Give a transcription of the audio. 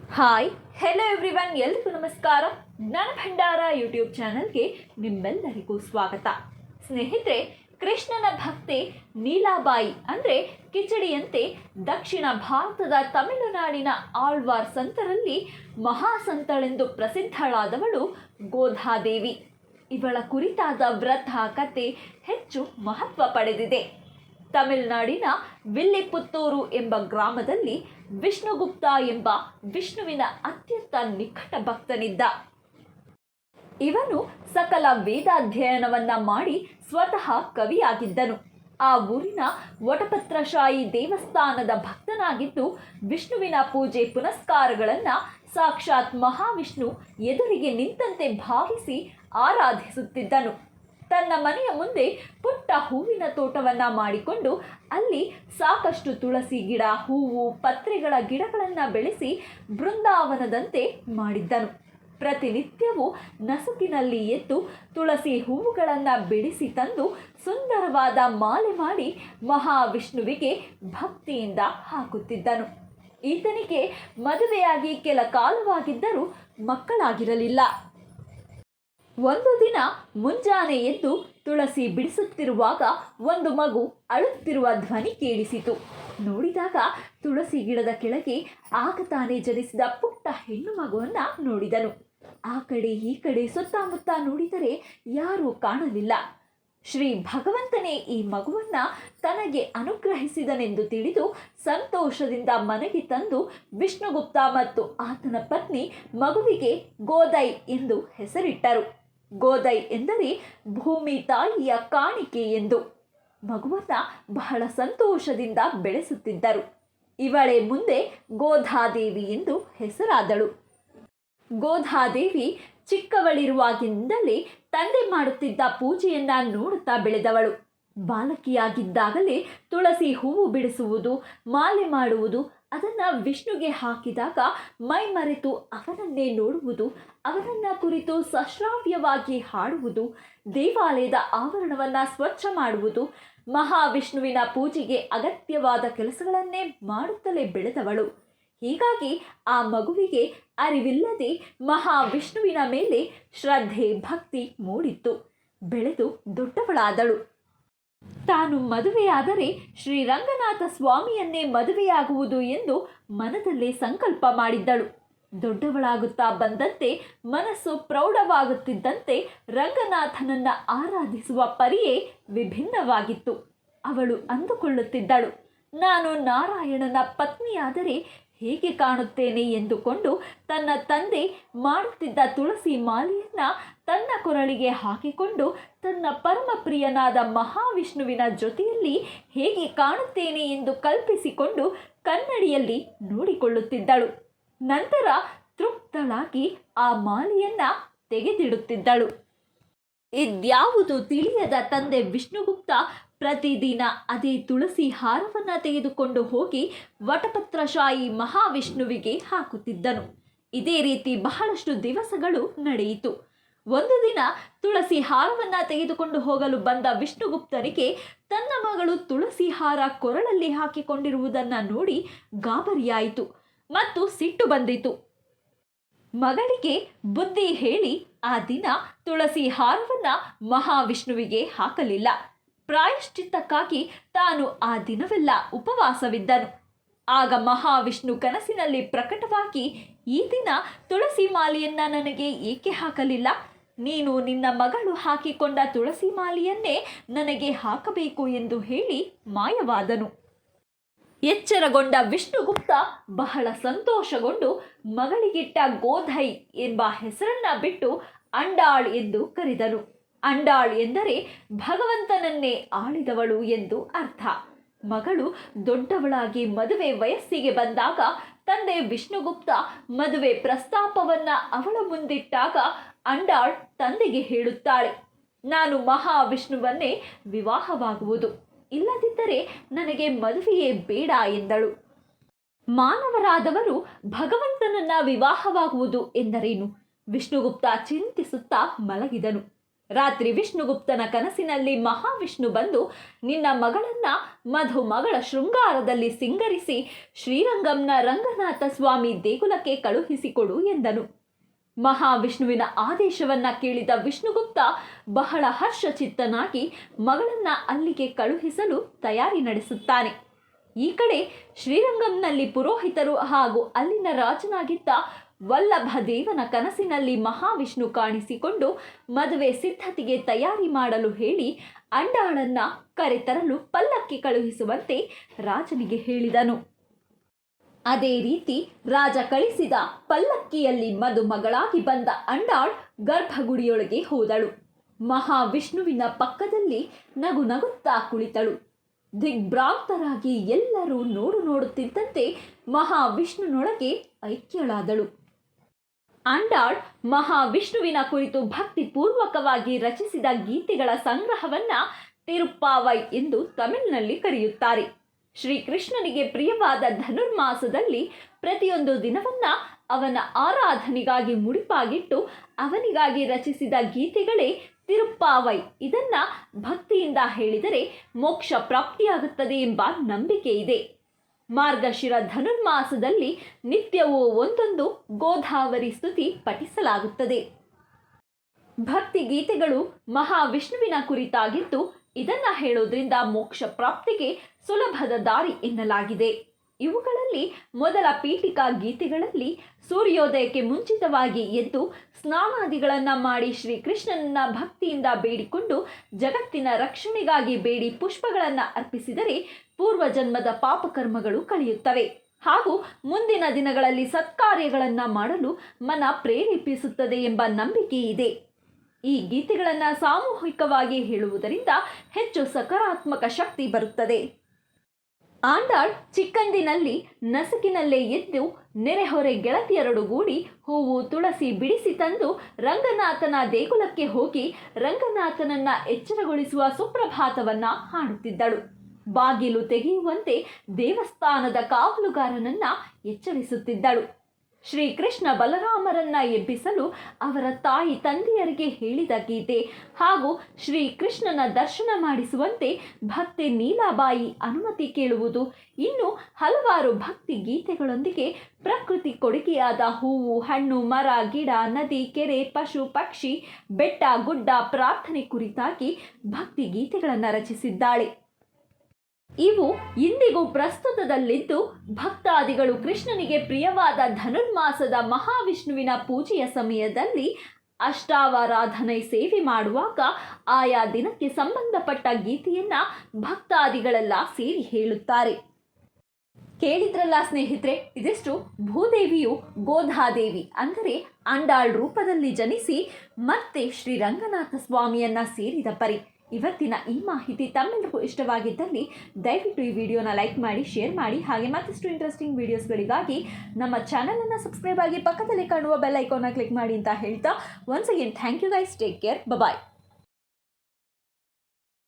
Hi hello everyone, ಎಲ್ರಿಗೂ ನಮಸ್ಕಾರ. ಜ್ಞಾನ ಭಂಡಾರ ಯೂಟ್ಯೂಬ್ ಚಾನಲ್ಗೆ ನಿಮ್ಮೆಲ್ಲರಿಗೂ ಸ್ವಾಗತ. ಸ್ನೇಹಿತರೆ, ಕೃಷ್ಣನ ಭಕ್ತೆ ನೀಲಾಬಾಯಿ ಅಂದರೆ ಕಿಚಡಿಯಂತೆ ದಕ್ಷಿಣ ಭಾರತದ ತಮಿಳುನಾಡಿನ ಆಳ್ವಾರ್ ಸಂತರಲ್ಲಿ ಮಹಾಸಂತಳೆಂದು ಪ್ರಸಿದ್ಧಳಾದವಳು ಗೋಧಾದೇವಿ. ಇವಳ ಕುರಿತಾದ ವ್ರತ ಕತೆ ಹೆಚ್ಚು ಮಹತ್ವ ಪಡೆದಿದೆ. ತಮಿಳುನಾಡಿನ ವಿಲ್ಲಿಪುತ್ತೂರು ಎಂಬ ಗ್ರಾಮದಲ್ಲಿ ವಿಷ್ಣುಗುಪ್ತ ಎಂಬ ವಿಷ್ಣುವಿನ ಅತ್ಯಂತ ನಿಕಟ ಭಕ್ತನಿದ್ದ. ಇವನು ಸಕಲ ವೇದಾಧ್ಯಯನವನ್ನ ಮಾಡಿ ಸ್ವತಃ ಕವಿಯಾಗಿದ್ದನು. ಆ ಊರಿನ ವಟಪತ್ರಶಾಹಿ ದೇವಸ್ಥಾನದ ಭಕ್ತನಾಗಿದ್ದು ವಿಷ್ಣುವಿನ ಪೂಜೆ ಪುನಸ್ಕಾರಗಳನ್ನು ಸಾಕ್ಷಾತ್ ಮಹಾವಿಷ್ಣು ಎದುರಿಗೆ ನಿಂತಂತೆ ಭಾವಿಸಿ ಆರಾಧಿಸುತ್ತಿದ್ದನು. ತನ್ನ ಮನೆಯ ಮುಂದೆ ಪುಟ್ಟ ಹೂವಿನ ತೋಟವನ್ನು ಮಾಡಿಕೊಂಡು ಅಲ್ಲಿ ಸಾಕಷ್ಟು ತುಳಸಿ ಗಿಡ, ಹೂವು, ಪತ್ರೆಗಳ ಗಿಡಗಳನ್ನು ಬೆಳೆಸಿ ಬೃಂದಾವನದಂತೆ ಮಾಡಿದ್ದನು. ಪ್ರತಿನಿತ್ಯವೂ ನಸುಕಿನಲ್ಲಿ ಎದ್ದು ತುಳಸಿ ಹೂವುಗಳನ್ನು ಬಿಡಿಸಿ ತಂದು ಸುಂದರವಾದ ಮಾಲೆ ಮಾಡಿ ಮಹಾವಿಷ್ಣುವಿಗೆ ಭಕ್ತಿಯಿಂದ ಹಾಕುತ್ತಿದ್ದನು. ಈತನಿಗೆ ಮದುವೆಯಾಗಿ ಕೆಲ ಕಾಲವಾಗಿದ್ದರೂ ಮಕ್ಕಳಾಗಿರಲಿಲ್ಲ. ಒಂದು ದಿನ ಮುಂಜಾನೆ ಎದ್ದು ತುಳಸಿ ಬಿಡಿಸುತ್ತಿರುವಾಗ ಒಂದು ಮಗು ಅಳುತ್ತಿರುವ ಧ್ವನಿ ಕೇಳಿಸಿತು. ನೋಡಿದಾಗ ತುಳಸಿ ಗಿಡದ ಕೆಳಗೆ ಆಗ ತಾನೇ ಜನಿಸಿದ ಪುಟ್ಟ ಹೆಣ್ಣು ಮಗುವನ್ನು ನೋಡಿದನು. ಆ ಕಡೆ ಈ ಕಡೆ ಸುತ್ತಮುತ್ತ ನೋಡಿದರೆ ಯಾರೂ ಕಾಣಲಿಲ್ಲ. ಶ್ರೀ ಭಗವಂತನೇ ಈ ಮಗುವನ್ನು ತನಗೆ ಅನುಗ್ರಹಿಸಿದನೆಂದು ತಿಳಿದು ಸಂತೋಷದಿಂದ ಮನೆಗೆ ತಂದು ವಿಷ್ಣುಗುಪ್ತ ಮತ್ತು ಆತನ ಪತ್ನಿ ಮಗುವಿಗೆ ಗೋದೈ ಎಂದು ಹೆಸರಿಟ್ಟರು. ಗೋದೈ ಎಂದರೆ ಭೂಮಿ ತಾಯಿಯ ಕಾಣಿಕೆ ಎಂದು. ಮಗುವನ್ನು ಬಹಳ ಸಂತೋಷದಿಂದ ಬೆಳೆಸುತ್ತಿದ್ದರು. ಇವಳೇ ಮುಂದೆ ಗೋಧಾದೇವಿ ಎಂದು ಹೆಸರಾದಳು. ಗೋಧಾದೇವಿ ಚಿಕ್ಕವಳಿರುವಾಗಿಂದಲೇ ತಂದೆ ಮಾಡುತ್ತಿದ್ದ ಪೂಜೆಯನ್ನ ನೋಡುತ್ತಾ ಬೆಳೆದವಳು. ಬಾಲಕಿಯಾಗಿದ್ದಾಗಲೇ ತುಳಸಿ ಹೂವು ಬಿಡಿಸುವುದು, ಮಾಲೆ ಮಾಡುವುದು, ಅದನ್ನು ವಿಷ್ಣುಗೆ ಹಾಕಿದಾಗ ಮೈ ಮರೆತು ಅವನನ್ನೇ ನೋಡುವುದು, ಅವನನ್ನ ಕುರಿತು ಸಶ್ರಾವ್ಯವಾಗಿ ಹಾಡುವುದು, ದೇವಾಲಯದ ಆವರಣವನ್ನು ಸ್ವಚ್ಛ ಮಾಡುವುದು, ಮಹಾವಿಷ್ಣುವಿನ ಪೂಜೆಗೆ ಅಗತ್ಯವಾದ ಕೆಲಸಗಳನ್ನೇ ಮಾಡುತ್ತಲೇ ಬೆಳೆದವಳು. ಹೀಗಾಗಿ ಆ ಮಗುವಿಗೆ ಅರಿವಿಲ್ಲದೆ ಮಹಾವಿಷ್ಣುವಿನ ಮೇಲೆ ಶ್ರದ್ಧೆ, ಭಕ್ತಿ ಮೂಡಿತ್ತು. ಬೆಳೆದು ದೊಡ್ಡವಳಾದಳು. ತಾನು ಮದುವೆಯಾದರೆ ಶ್ರೀರಂಗನಾಥ ಸ್ವಾಮಿಯನ್ನೇ ಮದುವೆಯಾಗುವುದು ಎಂದು ಮನದಲ್ಲೇ ಸಂಕಲ್ಪ ಮಾಡಿದ್ದಳು. ದೊಡ್ಡವಳಾಗುತ್ತಾ ಬಂದಂತೆ ಮನಸ್ಸು ಪ್ರೌಢವಾಗುತ್ತಿದ್ದಂತೆ ರಂಗನಾಥನನ್ನ ಆರಾಧಿಸುವ ಪರಿಯೇ ವಿಭಿನ್ನವಾಗಿತ್ತು. ಅವಳು ಅಂದುಕೊಳ್ಳುತ್ತಿದ್ದಳು, ನಾನು ನಾರಾಯಣನ ಪತ್ನಿಯಾದರೆ ಹೇಗೆ ಕಾಣುತ್ತೇನೆ ಎಂದುಕೊಂಡು ತನ್ನ ತಂದೆ ಮಾಡುತ್ತಿದ್ದ ತುಳಸಿ ಮಾಲೆಯನ್ನು ತನ್ನ ಕೊರಳಿಗೆ ಹಾಕಿಕೊಂಡು ತನ್ನ ಪರಮಪ್ರಿಯನಾದ ಮಹಾವಿಷ್ಣುವಿನ ಜೊತೆಯಲ್ಲಿ ಹೇಗೆ ಕಾಣುತ್ತೇನೆ ಎಂದು ಕಲ್ಪಿಸಿಕೊಂಡು ಕನ್ನಡಿಯಲ್ಲಿ ನೋಡಿಕೊಳ್ಳುತ್ತಿದ್ದಳು. ನಂತರ ತೃಪ್ತಳಾಗಿ ಆ ಮಾಲೆಯನ್ನು ತೆಗೆದಿಡುತ್ತಿದ್ದಳು. ಇದ್ಯಾವುದು ತಿಳಿಯದ ತಂದೆ ವಿಷ್ಣುಗುಪ್ತ ಪ್ರತಿದಿನ ಅದೇ ತುಳಸಿ ಹಾರವನ್ನು ತೆಗೆದುಕೊಂಡು ಹೋಗಿ ವಟಪತ್ರಶಾಹಿ ಮಹಾವಿಷ್ಣುವಿಗೆ ಹಾಕುತ್ತಿದ್ದನು. ಇದೇ ರೀತಿ ಬಹಳಷ್ಟು ದಿವಸಗಳು ನಡೆಯಿತು. ಒಂದು ದಿನ ತುಳಸಿ ಹಾರವನ್ನು ತೆಗೆದುಕೊಂಡು ಹೋಗಲು ಬಂದ ವಿಷ್ಣುಗುಪ್ತನಿಗೆ ತನ್ನ ಮಗಳು ತುಳಸಿ ಹಾರ ಕೊರಳಲ್ಲಿ ಹಾಕಿಕೊಂಡಿರುವುದನ್ನು ನೋಡಿ ಗಾಬರಿಯಾಯಿತು ಮತ್ತು ಸಿಟ್ಟು ಬಂದಿತು. ಮಗಳಿಗೆ ಬುದ್ಧಿ ಹೇಳಿ ಆ ದಿನ ತುಳಸಿ ಹಾರವನ್ನು ಮಹಾವಿಷ್ಣುವಿಗೆ ಹಾಕಲಿಲ್ಲ. ಪ್ರಾಯಶ್ಚಿತ್ತಕ್ಕಾಗಿ ತಾನು ಆ ದಿನವೆಲ್ಲ ಉಪವಾಸವಿದ್ದನು. ಆಗ ಮಹಾವಿಷ್ಣು ಕನಸಿನಲ್ಲಿ ಪ್ರಕಟವಾಗಿ, ಈ ದಿನ ತುಳಸಿ ಮಾಲೆಯನ್ನು ನನಗೆ ಏಕೆ ಹಾಕಲಿಲ್ಲ? ನೀನು ನಿನ್ನ ಮಗಳು ಹಾಕಿಕೊಂಡ ತುಳಸಿ ಮಾಲೆಯನ್ನೇ ನನಗೆ ಹಾಕಬೇಕು ಎಂದು ಹೇಳಿ ಮಾಯವಾದನು. ಎಚ್ಚರಗೊಂಡ ವಿಷ್ಣುಗುಪ್ತ ಬಹಳ ಸಂತೋಷಗೊಂಡು ಮಗಳಿಗಿಟ್ಟ ಗೋಧೈ ಎಂಬ ಹೆಸರನ್ನ ಬಿಟ್ಟು ಅಂಡಾಳ್ ಎಂದು ಕರೆದನು. ಅಂಡಾಳ್ ಎಂದರೆ ಭಗವಂತನನ್ನೇ ಆಳಿದವಳು ಎಂದು ಅರ್ಥ. ಮಗಳು ದೊಡ್ಡವಳಾಗಿ ಮದುವೆ ವಯಸ್ಸಿಗೆ ಬಂದಾಗ ತಂದೆ ವಿಷ್ಣುಗುಪ್ತ ಮದುವೆ ಪ್ರಸ್ತಾಪವನ್ನ ಅವಳ ಮುಂದಿಟ್ಟಾಗ ಅಂಡಾಳ್ ತಂದೆಗೆ ಹೇಳುತ್ತಾಳೆ, ನಾನು ಮಹಾವಿಷ್ಣುವನ್ನೇ ವಿವಾಹವಾಗುವುದು, ಇಲ್ಲದಿದ್ದರೆ ನನಗೆ ಮದುವೆಯೇ ಬೇಡ ಎಂದಳು. ಮಾನವರಾದವರು ಭಗವಂತನನ್ನ ವಿವಾಹವಾಗುವುದು ಎಂದರೇನು? ವಿಷ್ಣುಗುಪ್ತ ಚಿಂತಿಸುತ್ತಾ ಮಲಗಿದನು. ರಾತ್ರಿ ವಿಷ್ಣುಗುಪ್ತನ ಕನಸಿನಲ್ಲಿ ಮಹಾವಿಷ್ಣು ಬಂದು ನಿನ್ನ ಮಗಳನ್ನ ಮಧುಮಗಳ ಶೃಂಗಾರದಲ್ಲಿ ಸಿಂಗರಿಸಿ ಶ್ರೀರಂಗಂನ ರಂಗನಾಥ ಸ್ವಾಮಿ ದೇಗುಲಕ್ಕೆ ಕಳುಹಿಸಿಕೊಡು ಎಂದನು. ಮಹಾವಿಷ್ಣುವಿನ ಆದೇಶವನ್ನ ಕೇಳಿದ ವಿಷ್ಣುಗುಪ್ತ ಬಹಳ ಹರ್ಷಚಿತ್ತನಾಗಿ ಮಗಳನ್ನ ಅಲ್ಲಿಗೆ ಕಳುಹಿಸಲು ತಯಾರಿ ನಡೆಸುತ್ತಾನೆ. ಈ ಕಡೆ ಶ್ರೀರಂಗಂನಲ್ಲಿ ಪುರೋಹಿತರು ಹಾಗೂ ಅಲ್ಲಿನ ರಾಜನಾಗಿದ್ದ ವಲ್ಲಭದೇವನ ಕನಸಿನಲ್ಲಿ ಮಹಾವಿಷ್ಣು ಕಾಣಿಸಿಕೊಂಡು ಮದುವೆ ಸಿದ್ಧತೆಗೆ ತಯಾರಿ ಮಾಡಲು ಹೇಳಿ ಅಂಡಾಳನ್ನ ಕರೆತರಲು ಪಲ್ಲಕ್ಕಿ ಕಳುಹಿಸುವಂತೆ ರಾಜನಿಗೆ ಹೇಳಿದನು. ಅದೇ ರೀತಿ ರಾಜ ಕಳಿಸಿದ ಪಲ್ಲಕ್ಕಿಯಲ್ಲಿ ಮದುಮಗಳಾಗಿ ಬಂದ ಅಂಡಾಳ್ ಗರ್ಭಗುಡಿಯೊಳಗೆ ಹೋದಳು. ಮಹಾವಿಷ್ಣುವಿನ ಪಕ್ಕದಲ್ಲಿ ನಗು ನಗುತ್ತಾ ಕುಳಿತಳು. ದಿಗ್ಭ್ರಾಂತರಾಗಿ ಎಲ್ಲರೂ ನೋಡುತ್ತಿದ್ದಂತೆ ಮಹಾವಿಷ್ಣುನೊಳಗೆ ಐಕ್ಯಳಾದಳು. ಅಂಡಾಳ್ ಮಹಾವಿಷ್ಣುವಿನ ಕುರಿತು ಭಕ್ತಿಪೂರ್ವಕವಾಗಿ ರಚಿಸಿದ ಗೀತೆಗಳ ಸಂಗ್ರಹವನ್ನ ತಿರುಪ್ಪಾವೈ ಎಂದು ತಮಿಳಿನಲ್ಲಿ ಕರೆಯುತ್ತಾರೆ. ಶ್ರೀಕೃಷ್ಣನಿಗೆ ಪ್ರಿಯವಾದ ಧನುರ್ಮಾಸದಲ್ಲಿ ಪ್ರತಿಯೊಂದು ದಿನವನ್ನ ಅವನ ಆರಾಧನೆಗಾಗಿ ಮುಡಿಪಾಗಿಟ್ಟು ಅವನಿಗಾಗಿ ರಚಿಸಿದ ಗೀತೆಗಳೇ ತಿರುಪ್ಪಾವೈ. ಇದನ್ನ ಭಕ್ತಿಯಿಂದ ಹೇಳಿದರೆ ಮೋಕ್ಷ ಪ್ರಾಪ್ತಿಯಾಗುತ್ತದೆ ಎಂಬ ನಂಬಿಕೆ ಇದೆ. ಮಾರ್ಗಶಿರ ಧನುರ್ಮಾಸದಲ್ಲಿ ನಿತ್ಯವೂ ಒಂದೊಂದು ಗೋದಾವರಿ ಸ್ತುತಿ ಪಠಿಸಲಾಗುತ್ತದೆ. ಭಕ್ತಿ ಗೀತೆಗಳು ಮಹಾವಿಷ್ಣುವಿನ ಕುರಿತಾಗಿದ್ದು ಇದನ್ನ ಹೇಳೋದ್ರಿಂದ ಮೋಕ್ಷ ಪ್ರಾಪ್ತಿಗೆ ಸುಲಭದ ದಾರಿ ಎನ್ನಲಾಗಿದೆ. ಇವುಗಳಲ್ಲಿ ಮೊದಲ ಪೀಠಿಕಾ ಗೀತೆಗಳಲ್ಲಿ ಸೂರ್ಯೋದಯಕ್ಕೆ ಮುಂಚಿತವಾಗಿ ಎದ್ದು ಸ್ನಾನಾದಿಗಳನ್ನು ಮಾಡಿ ಶ್ರೀಕೃಷ್ಣನನ್ನ ಭಕ್ತಿಯಿಂದ ಬೇಡಿಕೊಂಡು ಜಗತ್ತಿನ ರಕ್ಷಣೆಗಾಗಿ ಬೇಡಿ ಪುಷ್ಪಗಳನ್ನು ಅರ್ಪಿಸಿದರೆ ಪೂರ್ವಜನ್ಮದ ಪಾಪಕರ್ಮಗಳು ಕಳೆಯುತ್ತವೆ ಹಾಗೂ ಮುಂದಿನ ದಿನಗಳಲ್ಲಿ ಸತ್ಕಾರ್ಯಗಳನ್ನು ಮಾಡಲು ಮನ ಪ್ರೇರೇಪಿಸುತ್ತದೆ ಎಂಬ ನಂಬಿಕೆ ಇದೆ. ಈ ಗೀತೆಗಳನ್ನು ಸಾಮೂಹಿಕವಾಗಿ ಹೇಳುವುದರಿಂದ ಹೆಚ್ಚು ಸಕಾರಾತ್ಮಕ ಶಕ್ತಿ ಬರುತ್ತದೆ. ಆಂಡಾಳ್ ಚಿಕ್ಕಂದಿನಲ್ಲಿ ನಸುಕಿನಲ್ಲೇ ಎದ್ದು ನೆರೆಹೊರೆ ಗೆಳತಿಯರೊಡಗೂಡಿ ಹೂವು ತುಳಸಿ ಬಿಡಿಸಿ ತಂದು ರಂಗನಾಥನ ದೇಗುಲಕ್ಕೆ ಹೋಗಿ ರಂಗನಾಥನನ್ನ ಎಚ್ಚರಗೊಳಿಸುವ ಸುಪ್ರಭಾತವನ್ನ ಹಾಡುತ್ತಿದ್ದಳು. ಬಾಗಿಲು ತೆಗೆಯುವಂತೆ ದೇವಸ್ಥಾನದ ಕಾವಲುಗಾರನನ್ನ ಎಚ್ಚರಿಸುತ್ತಿದ್ದಳು. ಶ್ರೀಕೃಷ್ಣ ಬಲರಾಮರನ್ನ ಎಬ್ಬಿಸಲು ಅವರ ತಾಯಿ ತಂದೆಯರಿಗೆ ಹೇಳಿದ ಗೀತೆ ಹಾಗೂ ಶ್ರೀಕೃಷ್ಣನ ದರ್ಶನ ಮಾಡಿಸುವಂತೆ ಭಕ್ತೆ ನೀಲಾಬಾಯಿ ಅನುಮತಿ ಕೇಳುವುದು, ಇನ್ನು ಹಲವಾರು ಭಕ್ತಿ ಗೀತೆಗಳೊಂದಿಗೆ ಪ್ರಕೃತಿ ಕೊಡುಗೆಯಾದ ಹೂವು, ಹಣ್ಣು, ಮರ, ಗಿಡ, ನದಿ, ಕೆರೆ, ಪಶು, ಪಕ್ಷಿ, ಬೆಟ್ಟ, ಗುಡ್ಡ, ಪ್ರಾರ್ಥನೆ ಕುರಿತಾಗಿ ಭಕ್ತಿ ಗೀತೆಗಳನ್ನು ರಚಿಸಿದ್ದಾಳೆ. ಇವು ಇಂದಿಗೂ ಪ್ರಸ್ತುತದಲ್ಲಿದ್ದು ಭಕ್ತಾದಿಗಳು ಕೃಷ್ಣನಿಗೆ ಪ್ರಿಯವಾದ ಧನುರ್ಮಾಸದ ಮಹಾವಿಷ್ಣುವಿನ ಪೂಜೆಯ ಸಮಯದಲ್ಲಿ ಅಷ್ಟಾವರಾಧನೆ ಸೇವೆ ಮಾಡುವಾಗ ಆಯಾ ದಿನಕ್ಕೆ ಸಂಬಂಧಪಟ್ಟ ಗೀತೆಯನ್ನ ಭಕ್ತಾದಿಗಳೆಲ್ಲ ಸೇರಿ ಹೇಳುತ್ತಾರೆ. ಕೇಳಿದ್ರಲ್ಲ ಸ್ನೇಹಿತರೆ, ಇದಿಷ್ಟು ಭೂದೇವಿಯು ಗೋಧಾದೇವಿ ಅಂದರೆ ಅಂಡಾಳ್ ರೂಪದಲ್ಲಿ ಜನಿಸಿ ಮತ್ತೆ ಶ್ರೀರಂಗನಾಥ ಸ್ವಾಮಿಯನ್ನ ಸೇರಿದ ಪರಿ. ಇವತ್ತಿನ ಈ ಮಾಹಿತಿ ತಮ್ಮೆಲ್ಲರಿಗೂ ಇಷ್ಟವಾಗಿದ್ದಲ್ಲಿ ದಯವಿಟ್ಟು ಈ ವಿಡಿಯೋನ ಲೈಕ್ ಮಾಡಿ, ಶೇರ್ ಮಾಡಿ. ಹಾಗೆ ಮತ್ತಷ್ಟು ಇಂಟ್ರೆಸ್ಟಿಂಗ್ ವಿಡಿಯೋಸ್ಗಳಿಗಾಗಿ ನಮ್ಮ ಚಾನಲನ್ನು ಸಬ್ಸ್ಕ್ರೈಬ್ ಆಗಿ ಪಕ್ಕದಲ್ಲಿ ಕಾಣುವ ಬೆಲ್ ಐಕಾನ್ನ ಕ್ಲಿಕ್ ಮಾಡಿ ಅಂತ ಹೇಳ್ತಾ once again thank you guys, take care, bye.